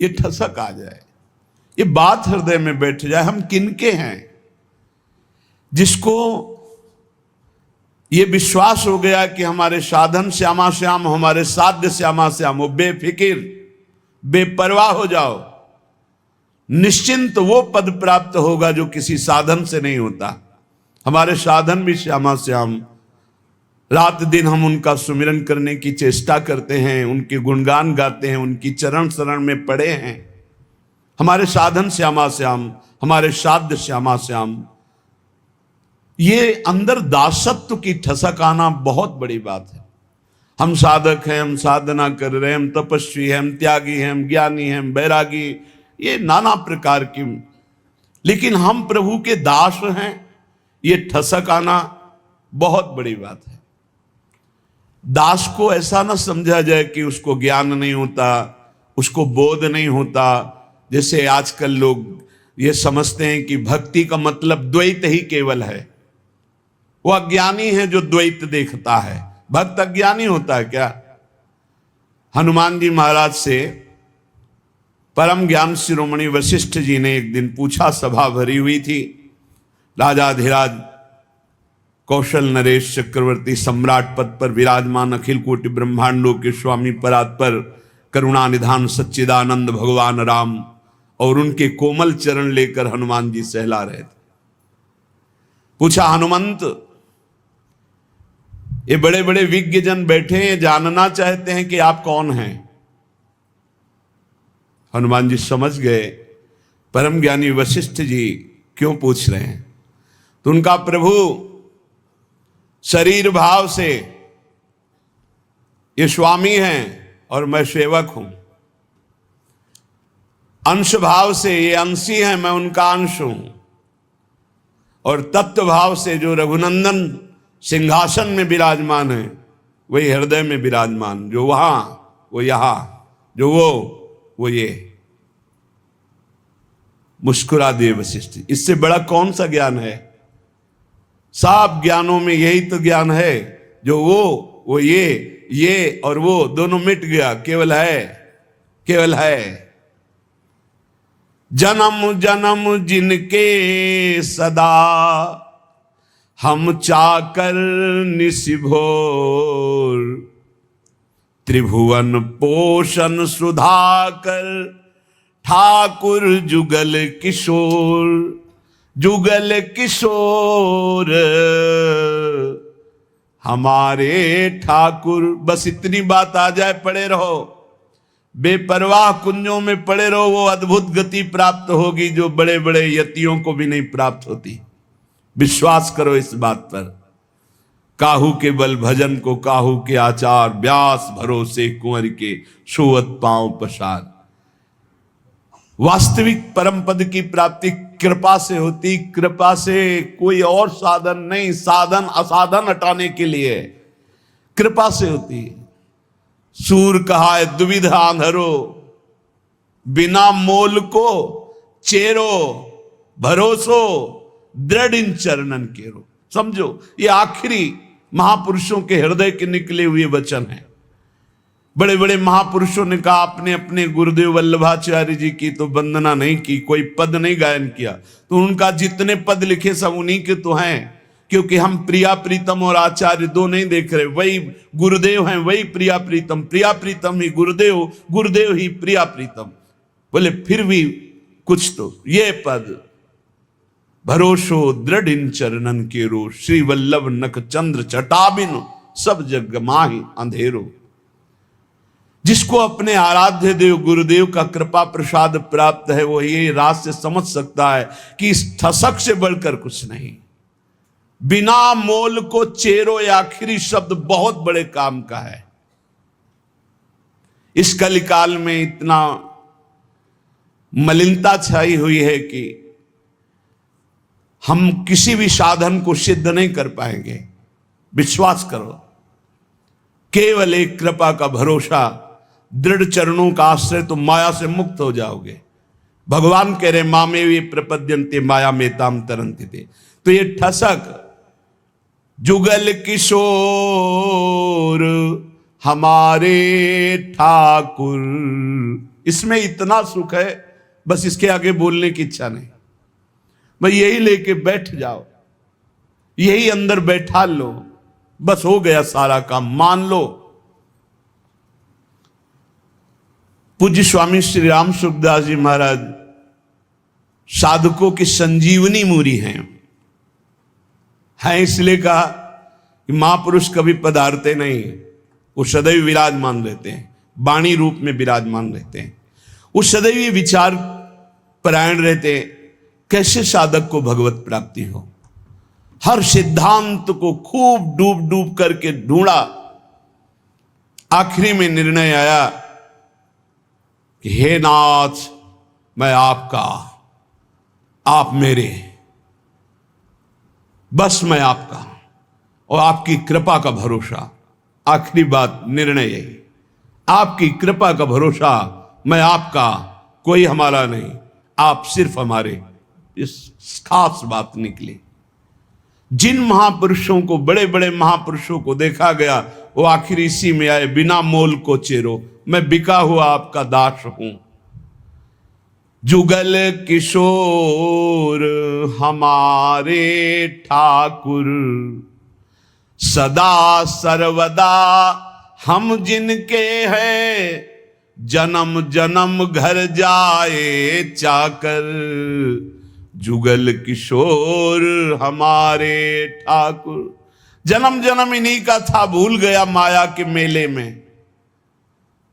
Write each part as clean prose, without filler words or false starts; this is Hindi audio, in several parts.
ये ठसक आ जाए, ये बात हृदय में बैठ जाए, हम किनके हैं। जिसको ये विश्वास हो गया कि हमारे साधन श्यामा श्याम, हमारे साध्य श्यामा श्याम, वो बेफिकिर बेपरवाह हो जाओ, निश्चिंत वो पद प्राप्त होगा जो किसी साधन से नहीं होता। हमारे साधन भी श्यामा श्याम, रात दिन हम उनका सुमिरन करने की चेष्टा करते हैं, उनके गुणगान गाते हैं, उनकी चरण शरण में पड़े हैं। हमारे साधन श्यामा श्याम, हमारे साध्य श्यामा श्याम, ये अंदर दासत्व की ठसक आना बहुत बड़ी बात है। हम साधक हैं, हम साधना कर रहे हैं, हम तपस्वी हैं, हम त्यागी हैं, हम ज्ञानी हैं, हम बैरागी, ये नाना प्रकार की, लेकिन हम प्रभु के दास हैं, ये ठसक आना बहुत बड़ी बात है। दास को ऐसा ना समझा जाए कि उसको ज्ञान नहीं होता, उसको बोध नहीं होता। जैसे आजकल लोग ये समझते हैं कि भक्ति का मतलब द्वैत ही केवल है। वो अज्ञानी है जो द्वैत देखता है। भक्त अज्ञानी होता है क्या? हनुमान जी महाराज से परम ज्ञान शिरोमणि वशिष्ठ जी ने एक दिन पूछा, सभा भरी हुई थी, राजाधिराज कौशल नरेश चक्रवर्ती सम्राट पद पर विराजमान अखिल कोटि ब्रह्मांडों के स्वामी परात्पर करुणा निधान सच्चिदानंद भगवान राम, और उनके कोमल चरण लेकर हनुमान जी सहला रहे थे। पूछा, हनुमंत, ये बड़े बड़े विज्ञ जन बैठे हैं, जानना चाहते हैं कि आप कौन हैं। हनुमान जी समझ गए परम ज्ञानी वशिष्ठ जी क्यों पूछ रहे हैं। तो उनका, प्रभु शरीर भाव से ये स्वामी हैं और मैं सेवक हूं, अंश भाव से ये अंशी हैं, मैं उनका अंश हूं, और तत्व भाव से जो रघुनंदन सिंहासन में विराजमान है वही हृदय में विराजमान, जो वहां वो यहां, जो वो ये। मुस्कुरा दिए वशिष्ठ। इससे बड़ा कौन सा ज्ञान है? सब ज्ञानों में यही तो ज्ञान है, जो वो ये और वो दोनों मिट गया, केवल है। जन्म जन्म जिनके सदा हम चाकर निशिभोर, त्रिभुवन पोषण सुधाकर ठाकुर जुगल किशोर, जुगल किशोर हमारे ठाकुर। बस इतनी बात आ जाए, पड़े रहो, बेपरवाह कुंजों में पड़े रहो, वो अद्भुत गति प्राप्त होगी जो बड़े बड़े यतियों को भी नहीं प्राप्त होती। विश्वास करो इस बात पर। काहू के बल भजन को काहू के आचार, व्यास भरोसे कुंवर के सोवत पांव पसार। वास्तविक परम पद की प्राप्ति कृपा से होती, कृपा से, कोई और साधन नहीं। साधन असाधन हटाने के लिए कृपा से होती। सूर कहा है दुविधा आंधरो, बिना मोल को चेरो, भरोसो दृढ़ इन चरणन केरो। समझो, ये आखिरी महापुरुषों के हृदय के निकले हुए वचन हैं। बड़े बड़े महापुरुषों ने कहा, अपने अपने गुरुदेव वल्लभाचार्य जी की तो वंदना नहीं की, कोई पद नहीं गायन किया, तो उनका जितने पद लिखे सब उन्हीं के तो हैं। क्योंकि हम प्रिया प्रीतम और आचार्य दो नहीं देख रहे, वही गुरुदेव हैं, वही प्रिया प्रीतम ही गुरुदेव, गुरुदेव ही प्रिया प्रीतम। बोले फिर भी कुछ तो, ये पद भरोसो दृढ़ इन चरणन केरो, श्री वल्लभ नख चंद्र चटाबिन सब जग माहि अंधेरो। जिसको अपने आराध्य देव गुरुदेव का कृपा प्रसाद प्राप्त है, वो ये रात से समझ सकता है कि इस ठसक से बढ़कर कुछ नहीं। बिना मोल को चेरो, ये आखिरी शब्द बहुत बड़े काम का है। इस कलिकाल में इतना मलिनता छाई हुई है कि हम किसी भी साधन को सिद्ध नहीं कर पाएंगे। विश्वास करो, केवल एक कृपा का भरोसा, दृढ़ चरणों का आश्रय, तो माया से मुक्त हो जाओगे। भगवान कह रहे मामे वे प्रपद्यन्ते माया में ताम तरन्ति थे। तो ये ठसक, जुगल किशोर हमारे ठाकुर। इसमें इतना सुख है, बस इसके आगे बोलने की इच्छा नहीं। भाई यही लेके बैठ जाओ, यही अंदर बैठा लो, बस हो गया सारा काम, मान लो। पूज्य स्वामी श्री राम सुखदास जी महाराज साधकों की संजीवनी मूरी हैं। इसलिए कहा कि महापुरुष कभी पधारते नहीं, वो सदैव विराजमान रहते हैं, वाणी रूप में विराजमान रहते हैं, वो सदैव विचार परायण रहते हैं। कैसे साधक को भगवत प्राप्ति हो, हर सिद्धांत को खूब डूब डूब करके ढूंढा, आखिरी में निर्णय आया कि हे नाथ, मैं आपका, आप मेरे, बस मैं आपका और आपकी कृपा का भरोसा। आखिरी बात, निर्णय यही, आपकी कृपा का भरोसा, मैं आपका, कोई हमारा नहीं, आप सिर्फ हमारे। इस खास बात निकली। जिन महापुरुषों को, बड़े बड़े महापुरुषों को देखा गया, वो आखिर इसी में आए, बिना मोल को चेरो, मैं बिका हुआ आपका दास हूं। जुगल किशोर हमारे ठाकुर, सदा सर्वदा हम जिनके हैं, जन्म जन्म घर जाए चाकर। जुगल किशोर हमारे ठाकुर, जन्म जन्म इन्हीं का था, भूल गया माया के मेले में।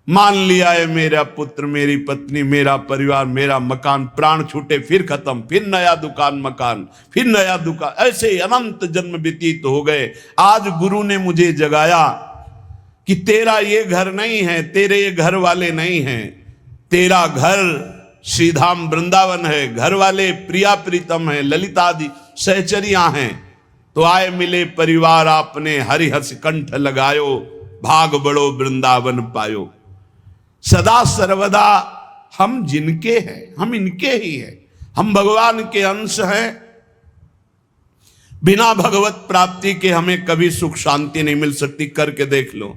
मान लिया है मेरा पुत्र, मेरी पत्नी, मेरा परिवार, मेरा मकान, प्राण छूटे फिर खत्म, फिर नया दुकान मकान, फिर नया दुकान, ऐसे अनंत जन्म व्यतीत हो गए। आज गुरु ने मुझे जगाया कि तेरा ये घर नहीं है, तेरे ये घर वाले नहीं हैं, तेरा घर श्रीधाम वृंदावन है, घर वाले प्रिया प्रीतम है, ललितादि सहचरियां हैं। तो आए मिले परिवार आपने, हरिहस कंठ लगायो, भाग बड़ो वृंदावन पायो। सदा सर्वदा हम जिनके हैं, हम इनके ही हैं, हम भगवान के अंश हैं। बिना भगवत प्राप्ति के हमें कभी सुख शांति नहीं मिल सकती। करके देख लो,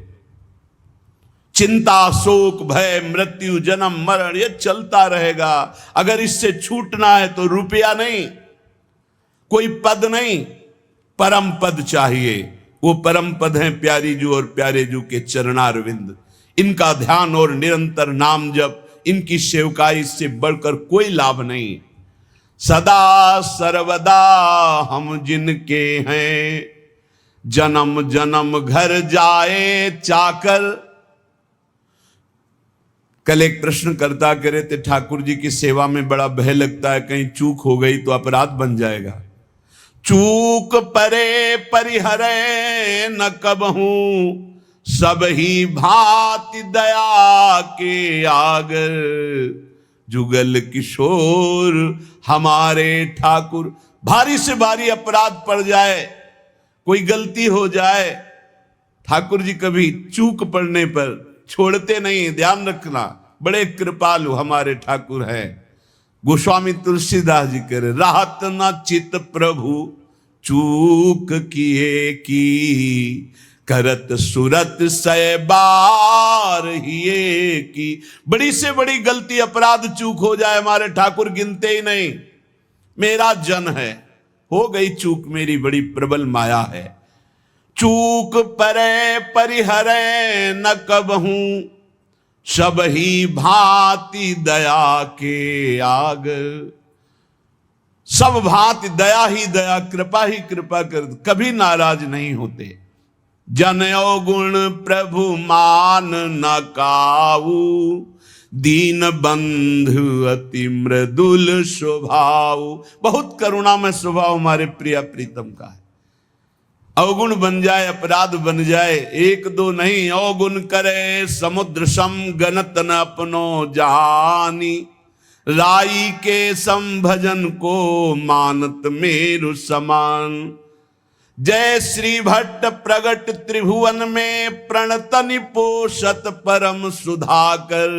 चिंता शोक भय मृत्यु जन्म मरण ये चलता रहेगा। अगर इससे छूटना है तो रुपया नहीं, कोई पद नहीं, परम पद चाहिए। वो परम पद हैं प्यारी जू और प्यारे जू के चरणारविंद। इनका ध्यान और निरंतर नाम जप, इनकी सेवकाई से बढ़कर कोई लाभ नहीं। सदा सर्वदा हम जिनके हैं, जन्म जन्म घर जाए चाकर। कल एक प्रश्न करता कह रहे थे, ठाकुर जी की सेवा में बड़ा भय लगता है, कहीं चूक हो गई तो अपराध बन जाएगा। चूक परे परिहरे न कबहूं, सब ही भांति दया के आगर। जुगल किशोर हमारे ठाकुर। भारी से भारी अपराध पड़ जाए, कोई गलती हो जाए, ठाकुर जी कभी चूक पड़ने पर छोड़ते नहीं, ध्यान रखना। बड़े कृपालु हमारे ठाकुर हैं। गोस्वामी तुलसीदास जी कह रहे, राहत न चित प्रभु चूक किए की, करत सुरत सै बार हिये की। बड़ी से बड़ी गलती अपराध चूक हो जाए, हमारे ठाकुर गिनते ही नहीं। मेरा जन है, हो गई चूक, मेरी बड़ी प्रबल माया है। चूक परे परिहरे न कबहूं, सब ही भांति दया के आग। सब भांति दया ही दया, कृपा ही कृपा कर, कभी नाराज नहीं होते। जनयो गुण प्रभु मान न काऊ, दीन बंधु अति मृदुल स्वभाव। बहुत करुणा में स्वभाव हमारे प्रिय प्रीतम का है। अवगुण बन जाए, अपराध बन जाए, एक दो नहीं, अवगुण करे समुद्र सम, गणत न अपनो जानी। राई के संभजन को मानत मेरु समान। जय श्री भट्ट प्रगट त्रिभुवन में, प्रणतनि पोषत परम सुधाकर।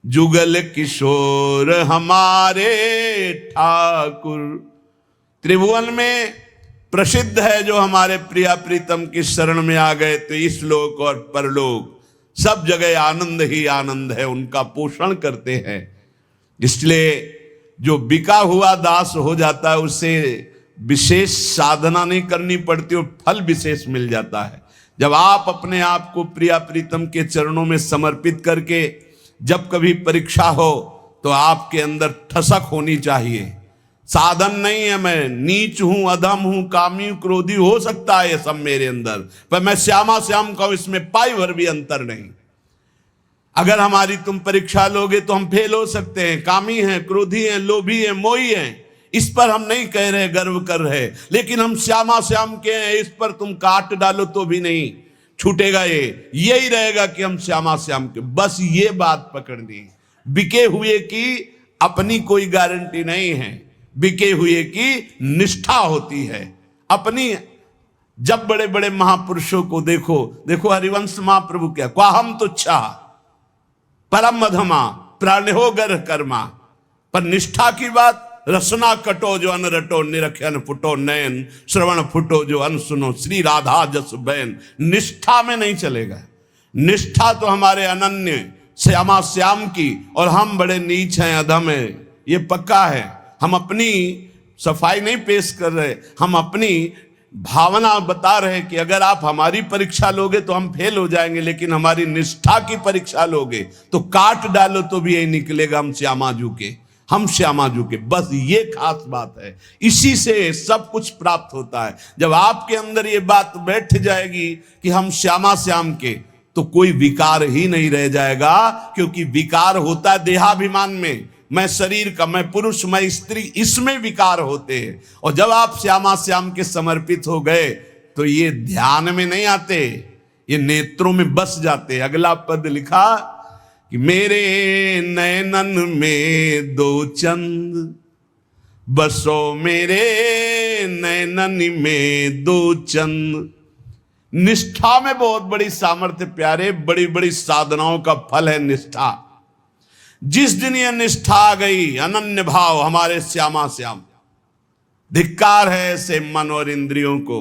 जुगल किशोर हमारे ठाकुर। त्रिभुवन में प्रसिद्ध है जो हमारे प्रिया प्रीतम की शरण में आ गए तो इस लोक और परलोक सब जगह आनंद ही आनंद है, उनका पोषण करते हैं। इसलिए जो बिका हुआ दास हो जाता है उसे विशेष साधना नहीं करनी पड़ती और फल विशेष मिल जाता है। जब आप अपने आप को प्रिया प्रीतम के चरणों में समर्पित करके जब कभी परीक्षा हो तो आपके अंदर ठसक होनी चाहिए। साधन नहीं है, मैं नीच हूं, अधम हूं, कामी, क्रोधी हो सकता है ये सब मेरे अंदर, पर मैं श्यामा श्याम का इसमें पाई भर भी अंतर नहीं। अगर हमारी तुम परीक्षा लोगे तो हम फेल हो सकते हैं, कामी हैं, क्रोधी हैं, लोभी हैं, मोही हैं, इस पर हम नहीं कह रहे, गर्व कर रहे, लेकिन हम श्यामा श्याम के हैं, इस पर तुम काट डालो तो भी नहीं छूटेगा। यही रहेगा कि हम श्यामा श्याम के, बस ये बात पकड़नी। बिके हुए की अपनी कोई गारंटी नहीं है, बिके हुए की निष्ठा होती है अपनी। जब बड़े बड़े महापुरुषों को देखो, देखो हरिवंश महाप्रभु क्या, क्वाहम तुच्छा परम मधमा प्राणहो गर्ह कर्मा, पर निष्ठा की बात, रसना कटो जो अन रटो, निरखन फुटो नयन, श्रवण फुटो जो अन सुनो, श्री राधा जस बैन। निष्ठा में नहीं चलेगा। निष्ठा तो हमारे अनन्य श्यामा श्याम की, और हम बड़े नीच हैं, अधम हैं, ये पक्का है। हम अपनी सफाई नहीं पेश कर रहे, हम अपनी भावना बता रहे कि अगर आप हमारी परीक्षा लोगे तो हम फेल हो जाएंगे, लेकिन हमारी निष्ठा की परीक्षा लोगे तो काट डालो तो भी यही निकलेगा, हम श्यामाजू के, हम श्यामाजू के। बस ये खास बात है, इसी से सब कुछ प्राप्त होता है। जब आपके अंदर ये बात बैठ जाएगी कि हम श्यामा श्याम के, तो कोई विकार ही नहीं रह जाएगा, क्योंकि विकार होता है देहाभिमान में, मैं शरीर का, मैं पुरुष, मैं स्त्री, इसमें विकार होते हैं। और जब आप श्यामा श्याम के समर्पित हो गए तो ये ध्यान में नहीं आते, ये नेत्रों में बस जाते। अगला पद लिखा कि मेरे नयनन में दो चंद बसो, मेरे नयनन में दो चंद। निष्ठा में बहुत बड़ी सामर्थ्य प्यारे, बड़ी बड़ी साधनाओं का फल है निष्ठा। जिस दिन यह निष्ठा आ गई, अनन्य भाव हमारे श्यामा श्याम, धिक्कार है ऐसे मन और इंद्रियों को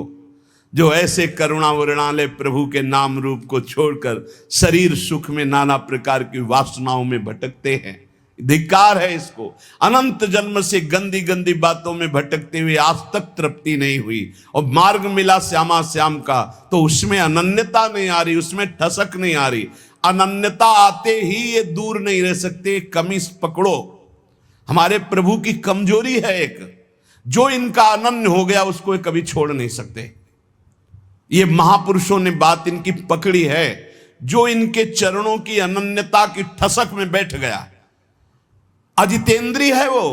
जो ऐसे करुणा वर्णाले प्रभु के नाम रूप को छोड़कर शरीर सुख में नाना प्रकार की वासनाओं में भटकते हैं। धिक्कार है इसको। अनंत जन्म से गंदी गंदी बातों में भटकते हुए आज तक तृप्ति नहीं हुई, और मार्ग मिला श्यामा श्याम का तो उसमें अनन्यता नहीं आ रही, उसमें ठसक नहीं आ रही। अनन्यता आते ही ये दूर नहीं रह सकते। कमी पकड़ो, हमारे प्रभु की कमजोरी है एक, जो इनका अनन्य हो गया उसको कभी छोड़ नहीं सकते। ये महापुरुषों ने बात इनकी पकड़ी है, जो इनके चरणों की अनन्यता की ठसक में बैठ गया। अजितेंद्री है वो,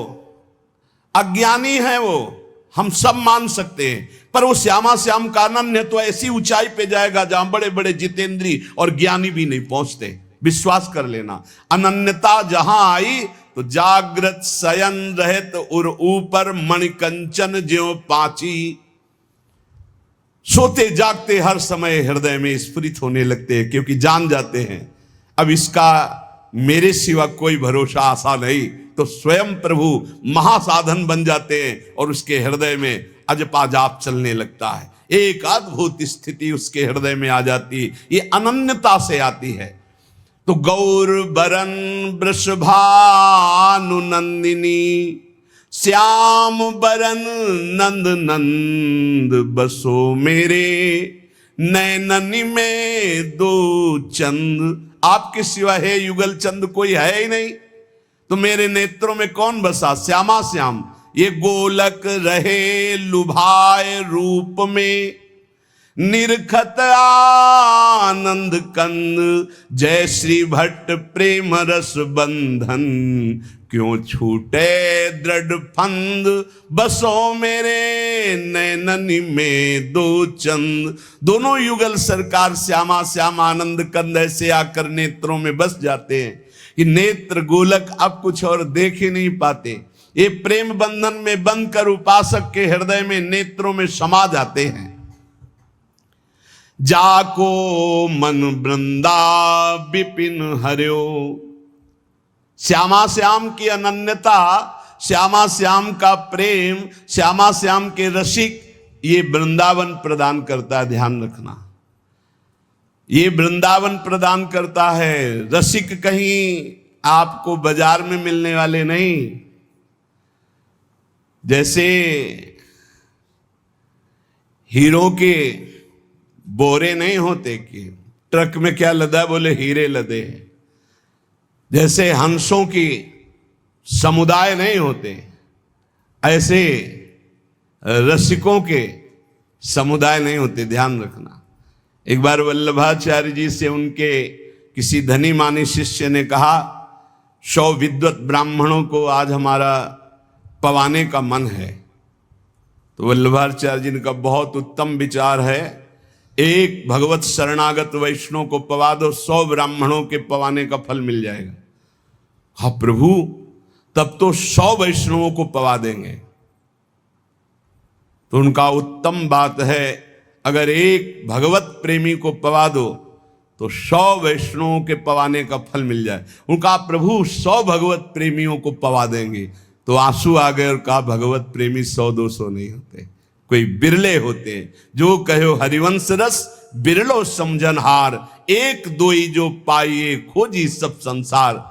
अज्ञानी है वो, हम सब मान सकते हैं, पर वो श्यामा श्याम का अनन्य तो ऐसी ऊंचाई पे जाएगा जहां बड़े बड़े जितेंद्री और ज्ञानी भी नहीं पहुंचते। विश्वास कर लेना, अनन्यता जहां आई तो जागृत शयन रहत उर ऊपर मणिकंचन ज्यों पांची। सोते जागते हर समय हृदय में स्फुरित होने लगते हैं, क्योंकि जान जाते हैं अब इसका मेरे सिवा कोई भरोसा आशा नहीं, तो स्वयं प्रभु महासाधन बन जाते हैं और उसके हृदय में अजपा जाप चलने लगता है। एक अद्भुत स्थिति उसके हृदय में आ जाती है, ये अनन्यता से आती है। तो गौर बरन वृषभानु नंदिनी, श्याम बरन नंद नंद बसो, मेरे नैननी में दो चंद। आपके सिवा है युगल चंद कोई है ही नहीं, तो मेरे नेत्रों में कौन बसा? श्यामा श्याम। ये गोलक रहे लुभाए रूप में, निरखत आनंद कंद, जय श्री भट्ट प्रेम रस बंधन, क्यों छूटे दृढ़ फंद, बसो मेरे नैननी में दो चंद। दोनों युगल सरकार श्यामा श्याम आनंद कंद ऐसे आकर नेत्रों में बस जाते हैं कि नेत्र गोलक अब कुछ और देख ही नहीं पाते। ये प्रेम बंधन में बंध कर उपासक के हृदय में नेत्रों में समा जाते हैं। जाको मन वृंदा विपिन हरियो, श्यामा श्याम की अनन्यता, श्यामा श्याम का प्रेम, श्यामा श्याम के रसिक ये वृंदावन प्रदान करता है, ध्यान रखना, ये वृंदावन प्रदान करता है। रसिक कहीं आपको बाजार में मिलने वाले नहीं। जैसे हीरो के बोरे नहीं होते कि ट्रक में क्या लदा, बोले हीरे लदे। जैसे हंसों की समुदाय नहीं होते, ऐसे रसिकों के समुदाय नहीं होते, ध्यान रखना। एक बार वल्लभाचार्य जी से उनके किसी धनी मानी शिष्य ने कहा, 100 विद्वत ब्राह्मणों को आज हमारा पवाने का मन है। तो वल्लभाचार्य जी ने कहा, बहुत उत्तम विचार है, एक भगवत शरणागत वैष्णव को पवा दो, 100 ब्राह्मणों के पवाने का फल मिल जाएगा। हाँ प्रभु, तब तो 100 वैष्णवों को पवा देंगे। तो उनका उत्तम बात है, अगर एक भगवत प्रेमी को पवा दो तो 100 वैष्णवों के पवाने का फल मिल जाए। उनका प्रभु 100 भगवत प्रेमियों को पवा देंगे। तो आंसू आ गए और कहा, भगवत प्रेमी 100-200 नहीं होते, कोई बिरले होते हैं। जो कहो हरिवंश रस बिरलो समझनहार, एक दोई जो पाइए खोजी सब संसार।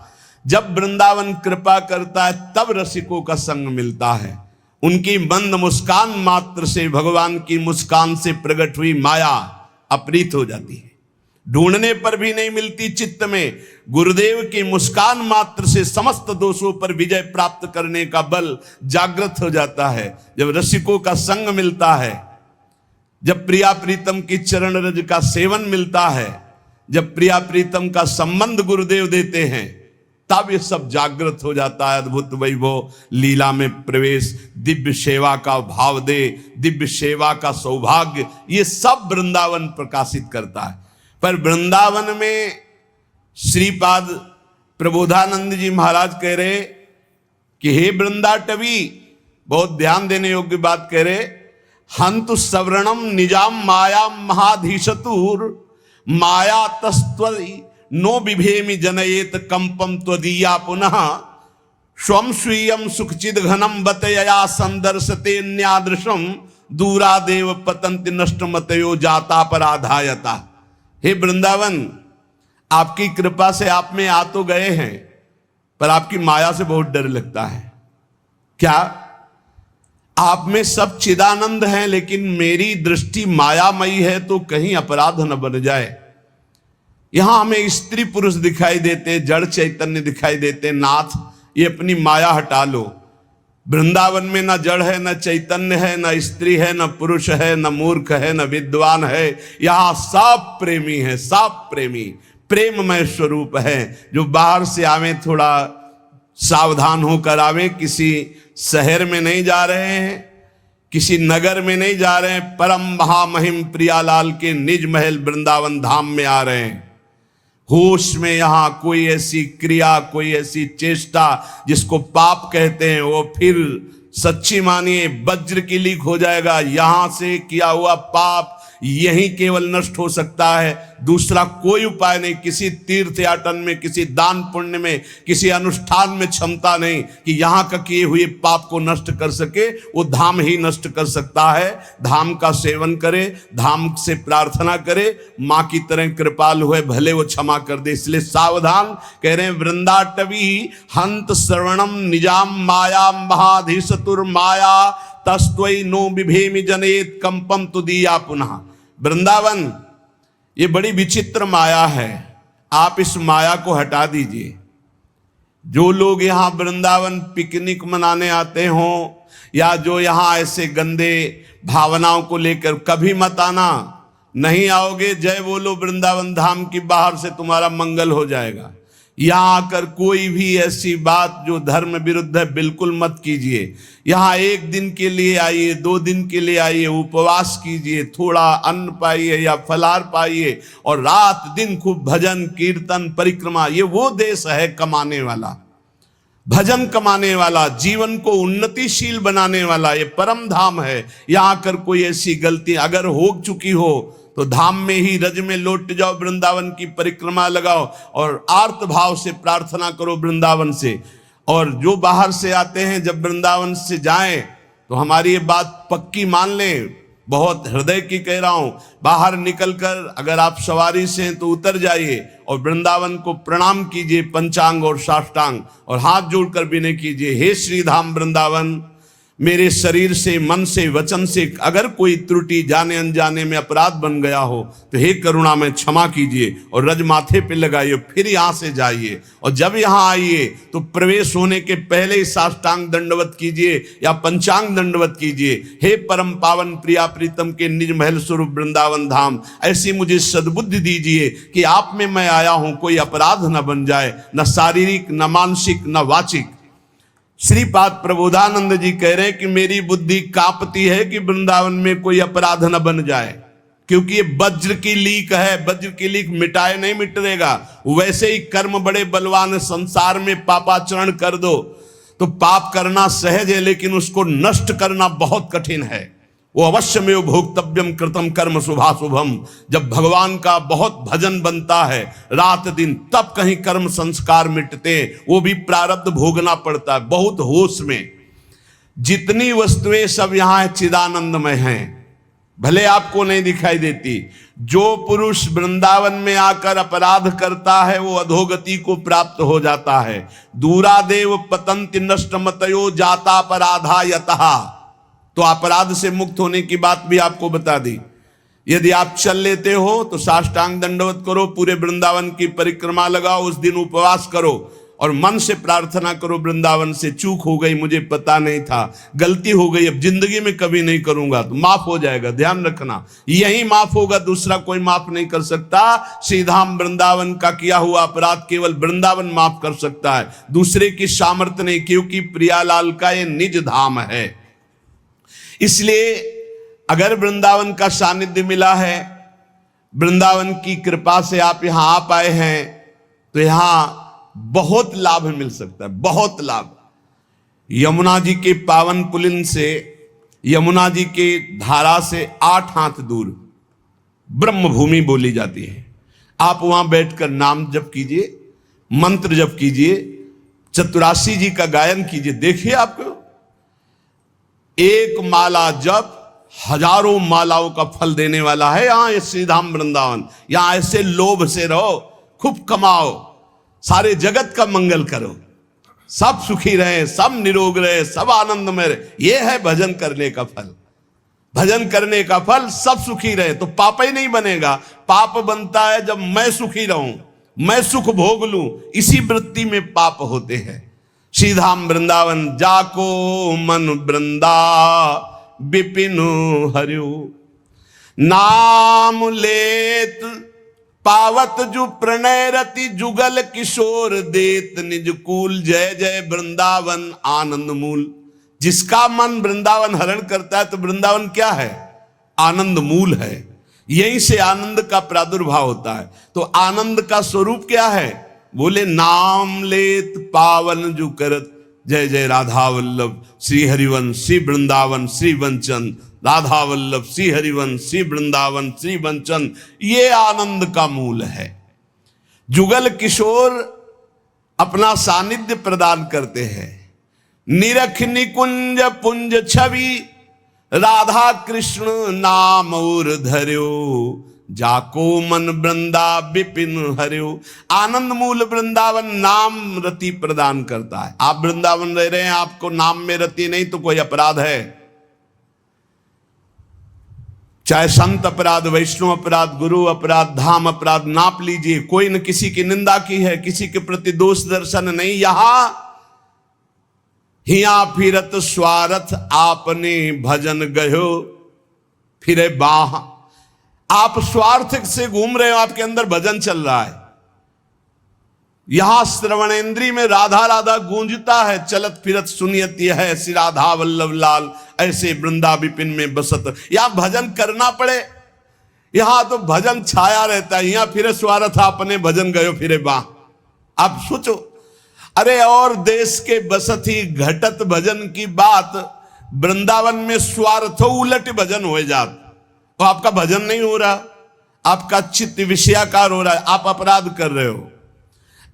जब वृंदावन कृपा करता है तब रसिकों का संग मिलता है। उनकी मंद मुस्कान मात्र से भगवान की मुस्कान से प्रकट हुई माया अपरीत हो जाती है, ढूंढने पर भी नहीं मिलती चित्त में। गुरुदेव की मुस्कान मात्र से समस्त दोषों पर विजय प्राप्त करने का बल जागृत हो जाता है। जब रसिकों का संग मिलता है, जब प्रिया प्रीतम की चरण रज का सेवन मिलता है, जब प्रिया प्रीतम का संबंध गुरुदेव देते हैं, तब ये सब जागृत हो जाता है। अद्भुत वैभव लीला में प्रवेश, दिव्य सेवा का भाव दे, दिव्य सेवा का सौभाग्य, ये सब वृंदावन प्रकाशित करता है। पर वृंदावन में श्रीपाद प्रबोधानंद जी महाराज कह रहे कि हे वृंदाटवी, बहुत ध्यान देने योग्य बात कह रहे, हंतु सवर्णम निजाम माया महाधीशतुर माया तस्त्वरी नो बिभेमि जनयेत कंपम त्वदीया पुनः स्वम स्वीयम सुखचिद घनम बतया संदर्शते न्यादृशम दूरादेव पतंति नष्टमतयो जाता पराधायता। हे वृंदावन, आपकी कृपा से आप में आ तो गए हैं, पर आपकी माया से बहुत डर लगता है। क्या आप में सब चिदानंद हैं, लेकिन मेरी दृष्टि मायामयी है, तो कहीं अपराध न बन जाए। यहां हमें स्त्री पुरुष दिखाई देते, जड़ चैतन्य दिखाई देते। नाथ, ये अपनी माया हटा लो। वृंदावन में न जड़ है, न चैतन्य है, न स्त्री है, न पुरुष है, न मूर्ख है, न विद्वान है। यहां सब प्रेमी है, सब प्रेमी प्रेममय स्वरूप है। जो बाहर से आवे थोड़ा सावधान होकर आवे। किसी शहर में नहीं जा रहे हैं, किसी नगर में नहीं जा रहे हैं, परम महामहिम प्रियालाल के निज महल वृंदावन धाम में आ रहे हैं। होश में यहां कोई ऐसी क्रिया, कोई ऐसी चेष्टा जिसको पाप कहते हैं, वो फिर सच्ची मानिए वज्र की लीक हो जाएगा। यहां से किया हुआ पाप यही केवल नष्ट हो सकता है, दूसरा कोई उपाय नहीं। किसी तीर्थ याटन में, किसी दान पुण्य में, किसी अनुष्ठान में क्षमता नहीं कि यहां का किए हुए पाप को नष्ट कर सके। वो धाम ही नष्ट कर सकता है। धाम का सेवन करे, धाम से प्रार्थना करे, मां की तरह कृपाल हुए, भले वो क्षमा कर दे। इसलिए सावधान कह रहे हैं, वृंदाटवी हंत श्रवणम निजाम माया महाधीशतुर माया तस्त्वई नो बिभेमि जनेत कंपम तुदीया पुनः। वृंदावन ये बड़ी विचित्र माया है, आप इस माया को हटा दीजिए। जो लोग यहाँ वृंदावन पिकनिक मनाने आते हों, या जो यहाँ ऐसे गंदे भावनाओं को लेकर, कभी मत आना। नहीं आओगे, जय बोलो वृंदावन धाम की, बाहर से तुम्हारा मंगल हो जाएगा। यहाँ आकर कोई भी ऐसी बात जो धर्म विरुद्ध है बिल्कुल मत कीजिए। यहाँ 1 दिन के लिए आइए, 2 दिन के लिए आइए, उपवास कीजिए, थोड़ा अन्न पाइए या फलाहार पाइए, और रात दिन खूब भजन कीर्तन परिक्रमा। ये वो देश है कमाने वाला, भजन कमाने वाला, जीवन को उन्नतिशील बनाने वाला। ये परम धाम है। यहाँ आकर कोई ऐसी गलती अगर हो चुकी हो तो धाम में ही रज में लौट जाओ, वृंदावन की परिक्रमा लगाओ और आर्त भाव से प्रार्थना करो वृंदावन से। और जो बाहर से आते हैं, जब वृंदावन से जाएं तो हमारी ये बात पक्की मान लें, बहुत हृदय की कह रहा हूं, बाहर निकलकर अगर आप सवारी से हैं तो उतर जाइए और वृंदावन को प्रणाम कीजिए, पंचांग और साष्टांग, और हाथ जोड़कर विनय कीजिए, हे श्री धाम वृंदावन, मेरे शरीर से, मन से, वचन से अगर कोई त्रुटि जाने अनजाने में अपराध बन गया हो तो हे करुणा में क्षमा कीजिए, और रज माथे पे लगाइए, फिर यहाँ से जाइए, और जब यहाँ आइए तो प्रवेश होने के पहले ही साष्टांग दंडवत कीजिए या पंचांग दंडवत कीजिए। हे परम पावन प्रिया प्रीतम के निज महल स्वरूप वृंदावन धाम, ऐसी मुझे सद्बुद्धि दीजिए कि आप में मैं आया हूं, कोई अपराध न बन जाए, न शारीरिक, न मानसिक, न वाचिक। श्रीपाद प्रबोधानंद जी कह रहे कि मेरी बुद्धि कांपती है कि वृंदावन में कोई अपराध न बन जाए, क्योंकि ये वज्र की लीक है, वज्र की लीक मिटाए नहीं मिटेगा। वैसे ही कर्म बड़े बलवान, संसार में पापाचरण कर दो तो पाप करना सहज है, लेकिन उसको नष्ट करना बहुत कठिन है। वो अवश्य में भोक्तव्यम कृतम कर्म शुभाशुभम। जब भगवान का बहुत भजन बनता है रात दिन, तब कहीं कर्म संस्कार मिटते, वो भी प्रारब्ध भोगना पड़ता है। बहुत होश में, जितनी वस्तुएं सब यहां चिदानंदमय हैं, भले आपको नहीं दिखाई देती। जो पुरुष वृंदावन में आकर अपराध करता है वो अधोगति को प्राप्त हो जाता है। दूरादेव पतंति नष्ट मतयो जाता अपराधा यतः। तो अपराध से मुक्त होने की बात भी आपको बता दी। यदि आप चल लेते हो तो साष्टांग दंडवत करो, पूरे वृंदावन की परिक्रमा लगाओ, उस दिन उपवास करो और मन से प्रार्थना करो, वृंदावन से चूक हो गई, मुझे पता नहीं था, गलती हो गई, अब जिंदगी में कभी नहीं करूंगा, तो माफ हो जाएगा। ध्यान रखना, यही माफ होगा, दूसरा कोई माफ नहीं कर सकता। श्रीधाम वृंदावन का किया हुआ अपराध केवल वृंदावन माफ कर सकता है, दूसरे की सामर्थ्य नहीं, क्योंकि प्रियालाल का ये निज धाम है। इसलिए अगर वृंदावन का सानिध्य मिला है, वृंदावन की कृपा से आप यहां आ पाए हैं, तो यहां बहुत लाभ मिल सकता है, बहुत लाभ। यमुना जी के पावन पुलिन से, यमुना जी के धारा से 8 हाथ दूर ब्रह्म भूमि बोली जाती है। आप वहां बैठकर नाम जप कीजिए, मंत्र जप कीजिए, चतुरासी जी का गायन कीजिए। देखिए, आपको एक माला जप हजारों मालाओं का फल देने वाला है यहां श्रीधाम वृंदावन। यहां ऐसे लोभ से रहो, खूब कमाओ, सारे जगत का मंगल करो, सब सुखी रहे, सब निरोग रहे, सब आनंद में रहे। यह है भजन करने का फल। भजन करने का फल सब सुखी रहे तो पाप ही नहीं बनेगा। पाप बनता है जब मैं सुखी रहूं, मैं सुख भोग लूं, इसी वृत्ति में पाप होते हैं। श्रीधाम वृंदावन जाको मन वृंदा विपिन हरियो, नाम लेत पावत जु प्रणय रति, जुगल किशोर देत निज कूल। जय जय वृंदावन आनंद मूल। जिसका मन वृंदावन हरण करता है तो वृंदावन क्या है? आनंद मूल है। यहीं से आनंद का प्रादुर्भाव होता है। तो आनंद का स्वरूप क्या है? बोले नाम लेत पावन जु करत। जय जय राधा वल्लभ श्री हरिवंश श्री वृंदावन श्री वंचन, राधा वल्लभ श्री हरिवंश श्री वृंदावन श्री वंचन। ये आनंद का मूल है। जुगल किशोर अपना सानिध्य प्रदान करते हैं। निरख निकुंज पुंज छवि, राधा कृष्ण नाम और धर्यो। जाको मन वृंदा विपिन हरियो। आनंद मूल वृंदावन नाम रति प्रदान करता है। आप वृंदावन रह रहे हैं, आपको नाम में रति नहीं तो कोई अपराध है? चाहे संत अपराध, वैष्णव अपराध, गुरु अपराध, धाम अपराध, नाप लीजिए। कोई न किसी की निंदा की है, किसी के प्रति दोष दर्शन नहीं। यहां हिया फिरत स्वार्थ आपने भजन गयो फिरे बाह। आप स्वार्थ से घूम रहे हो, आपके अंदर भजन चल रहा है। यहां श्रवणेन्द्री में राधा राधा गूंजता है, चलत फिरत सुनियती है श्री राधा वल्लभ लाल, ऐसे वृंदा विपिन में बसत। यहां भजन करना पड़े, यहां तो भजन छाया रहता है। यहां फिरे स्वार्थ आपने भजन गयो फिरे बाह। आप सोचो, अरे और देश के बसत ही घटत भजन की बात, वृंदावन में स्वार्थो उलट भजन हो जात। तो आपका भजन नहीं हो रहा, आपका चित्त विषयाकार हो रहा है, आप अपराध कर रहे हो।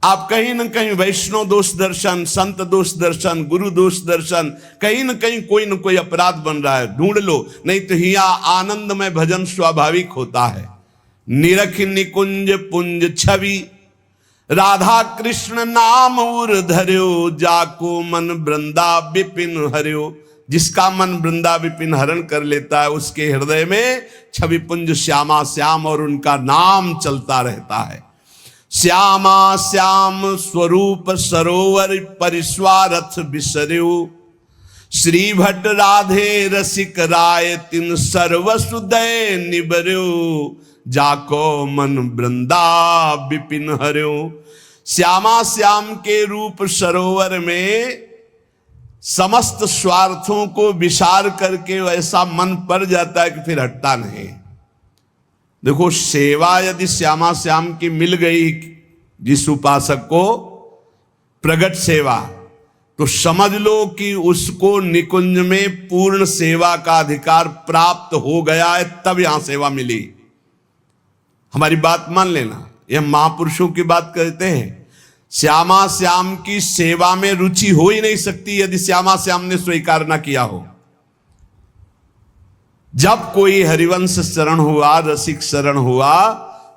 आप कहीं न कहीं वैष्णव दोष दर्शन, संत दोष दर्शन, गुरु दोष दर्शन, कहीं न कहीं कोई न कोई अपराध बन रहा है, ढूंढ लो। नहीं तो हिया आनंद में भजन स्वाभाविक होता है। निरख निकुंज पुंज छवि, राधा कृष्ण नाम उर धर्यो, जाको मन वृंदा विपिन हर्यो। जिसका मन वृंदा विपिन हरण कर लेता है, उसके हृदय में छवि पुंज श्यामा श्याम और उनका नाम चलता रहता है। श्यामा श्याम स्वरूप सरोवर, परिस्वारथ बिसर्यो। श्री भट्ट राधे रसिक राय, तिन सर्वसुदय निबर्यो। जाको मन वृंदा विपिन हर्यो। श्यामा श्याम के रूप सरोवर में समस्त स्वार्थों को विसार करके वैसा मन पड़ जाता है कि फिर हटता नहीं। देखो, सेवा यदि श्यामा श्याम की मिल गई जिस उपासक को, प्रगट सेवा, तो समझ लो कि उसको निकुंज में पूर्ण सेवा का अधिकार प्राप्त हो गया है, तब यहां सेवा मिली। हमारी बात मान लेना, यह महापुरुषों की बात कहते हैं। श्यामा श्याम की सेवा में रुचि हो ही नहीं सकती यदि श्यामा श्याम ने स्वीकार ना किया हो। जब कोई हरिवंश शरण हुआ, रसिक शरण हुआ,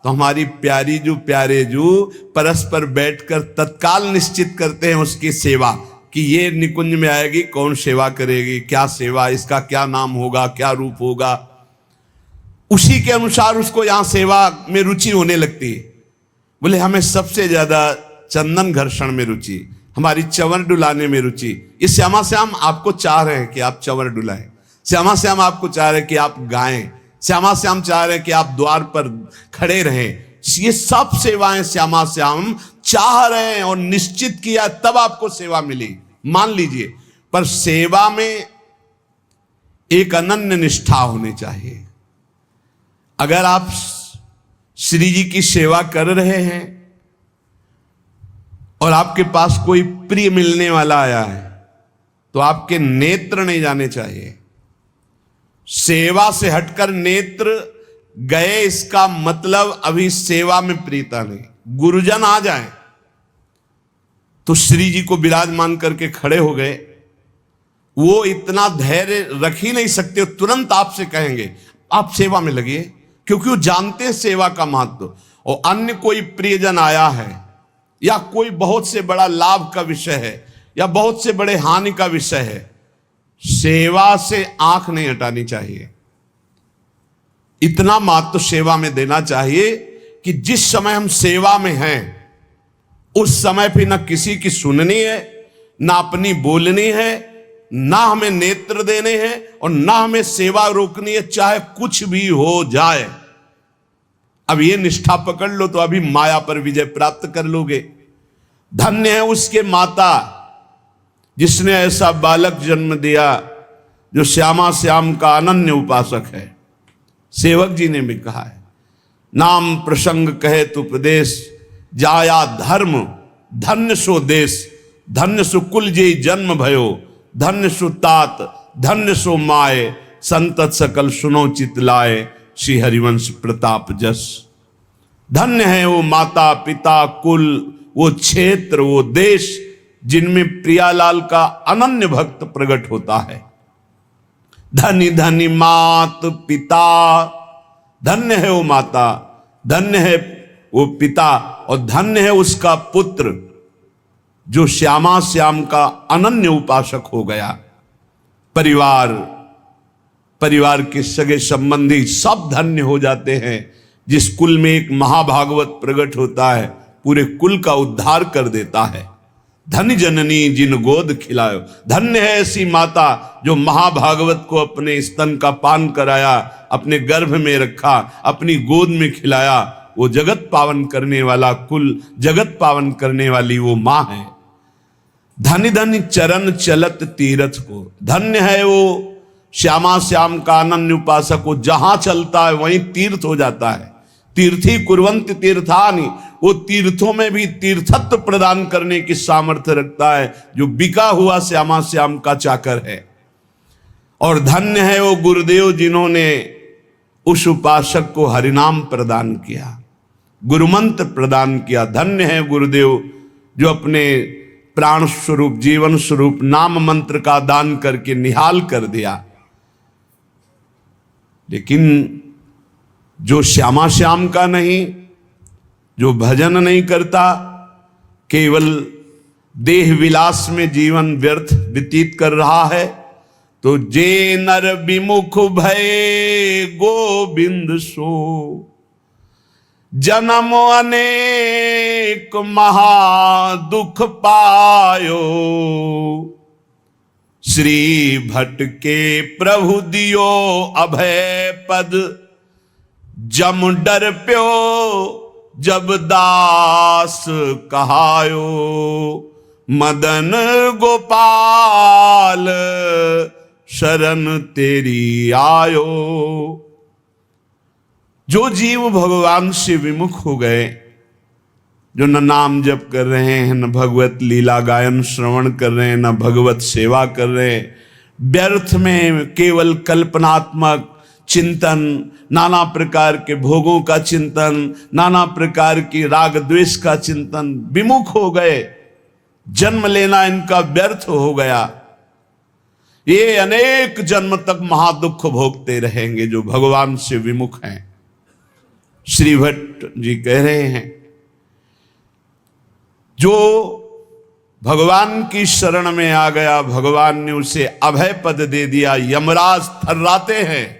तो हमारी प्यारी जो प्यारे जो परस्पर बैठकर तत्काल निश्चित करते हैं उसकी सेवा, कि ये निकुंज में आएगी, कौन सेवा करेगी, क्या सेवा, इसका क्या नाम होगा, क्या रूप होगा। उसी के अनुसार उसको यहां सेवा में रुचि होने लगती है। बोले हमें सबसे ज्यादा चंदन घर्षण में रुचि, हमारी चंवर डुलाने में रुचि। ये श्यामा श्याम आपको चाह रहे हैं कि आप चंवर डुलाएं, श्यामा श्याम आपको चाह रहे हैं कि आप गाएं, श्यामा श्याम चाह रहे हैं कि आप द्वार पर खड़े रहें। ये सब सेवाएं श्यामा श्याम चाह रहे हैं और निश्चित किया तब आपको सेवा मिली, मान लीजिए। पर सेवा में एक अनन्य निष्ठा होनी चाहिए। अगर आप श्री जी की सेवा कर रहे हैं और आपके पास कोई प्रिय मिलने वाला आया है, तो आपके नेत्र नहीं जाने चाहिए। सेवा से हटकर नेत्र गए, इसका मतलब अभी सेवा में प्रियता नहीं। गुरुजन आ जाएं तो श्री जी को विराजमान करके खड़े हो गए, वो इतना धैर्य रख ही नहीं सकते, तुरंत आपसे कहेंगे आप सेवा में लगिए, क्योंकि वो जानते हैं सेवा का महत्व। और अन्य कोई प्रियजन आया है या कोई बहुत से बड़ा लाभ का विषय है या बहुत से बड़े हानि का विषय है, सेवा से आंख नहीं हटानी चाहिए। इतना महत्व सेवा में देना चाहिए कि जिस समय हम सेवा में हैं उस समय फिर ना किसी की सुननी है, ना अपनी बोलनी है, ना हमें नेत्र देने हैं और ना हमें सेवा रोकनी है, चाहे कुछ भी हो जाए। अब ये निष्ठा पकड़ लो तो अभी माया पर विजय प्राप्त कर लोगे। धन्य है उसके माता जिसने ऐसा बालक जन्म दिया जो श्यामा श्याम का अनन्य उपासक है। सेवक जी ने भी कहा है, नाम प्रसंग कहे तो प्रदेश, जाया धर्म धन्य सो देश, धन्य सो कुल जे जन्म भयो, धन्य सो तात धन्य सो माए, संतत सकल सुनो चित लाए, श्री हरिवंश प्रताप जस। धन्य है वो माता पिता कुल, वो क्षेत्र, वो देश जिनमें प्रियालाल का अनन्य भक्त प्रकट होता है। धनी धनी मात पिता, धन्य है वो माता, धन्य है वो पिता और धन्य है उसका पुत्र जो श्यामा श्याम का अनन्य उपासक हो गया। परिवार के सगे संबंधी सब धन्य हो जाते हैं। जिस कुल में एक महाभागवत प्रकट होता है पूरे कुल का उद्धार कर देता है। धन्य जननी जिन गोद खिलायो, धन्य है ऐसी माता जो महाभागवत को अपने स्तन का पान कराया, अपने गर्भ में रखा, अपनी गोद में खिलाया। वो जगत पावन करने वाला कुल, जगत पावन करने वाली वो मां है। धन्य धन्य चरण चलत तीरथ को, धन्य है वो श्यामा श्याम का अनन्य उपासक को, जहां चलता है वहीं तीर्थ हो जाता है। तीर्थी कुर्वन्ति तीर्थानि, वो तीर्थों में भी तीर्थत्व प्रदान करने की सामर्थ्य रखता है जो बिका हुआ श्यामा श्याम का चाकर है। और धन्य है वो गुरुदेव जिन्होंने उस उपासक को हरिनाम प्रदान किया। गुरुमंत्र प्रदान किया। धन्य है गुरुदेव जो अपने प्राण स्वरूप जीवन स्वरूप नाम मंत्र का दान करके निहाल कर दिया। लेकिन जो श्यामा श्याम का नहीं, जो भजन नहीं करता, केवल देह विलास में जीवन व्यर्थ व्यतीत कर रहा है, तो जे नर विमुख भय गोविंद सो जन्म अनेक महा दुख पायो। श्री भट्ट के प्रभु दियो अभय पद जम डर प्यो जब दास कहायो। मदन गोपाल शरण तेरी आयो। जो जीव भगवान से विमुख हो गए, जो न नाम जप कर रहे हैं, न भगवत लीला गायन श्रवण कर रहे हैं, न भगवत सेवा कर रहे हैं, व्यर्थ में केवल कल्पनात्मक चिंतन, नाना प्रकार के भोगों का चिंतन, नाना प्रकार की राग द्वेष का चिंतन, विमुख हो गए, जन्म लेना इनका व्यर्थ हो गया। ये अनेक जन्म तक महादुख भोगते रहेंगे जो भगवान से विमुख हैं। श्री भट्ट जी कह रहे हैं, जो भगवान की शरण में आ गया, भगवान ने उसे अभय पद दे दिया। यमराज थर्राते हैं।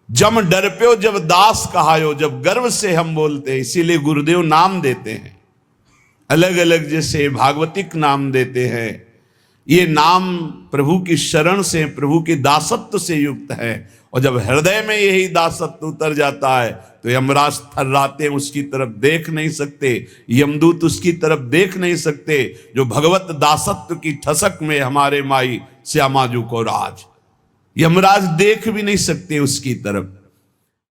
जम डर प्यो जब दास कहायो, जब गर्व से हम बोलते हैं, इसीलिए गुरुदेव नाम देते हैं, अलग अलग जैसे भागवतिक नाम देते हैं। ये नाम प्रभु की शरण से, प्रभु के दासत्व से युक्त है। और जब हृदय में यही दासत्व उतर जाता है तो यमराज थर्राते हैं, उसकी तरफ देख नहीं सकते, यमदूत उसकी तरफ देख नहीं सकते। जो भगवत दासत्व की ठसक में हमारे माई श्यामाजू को राज, यमराज देख भी नहीं सकते उसकी तरफ।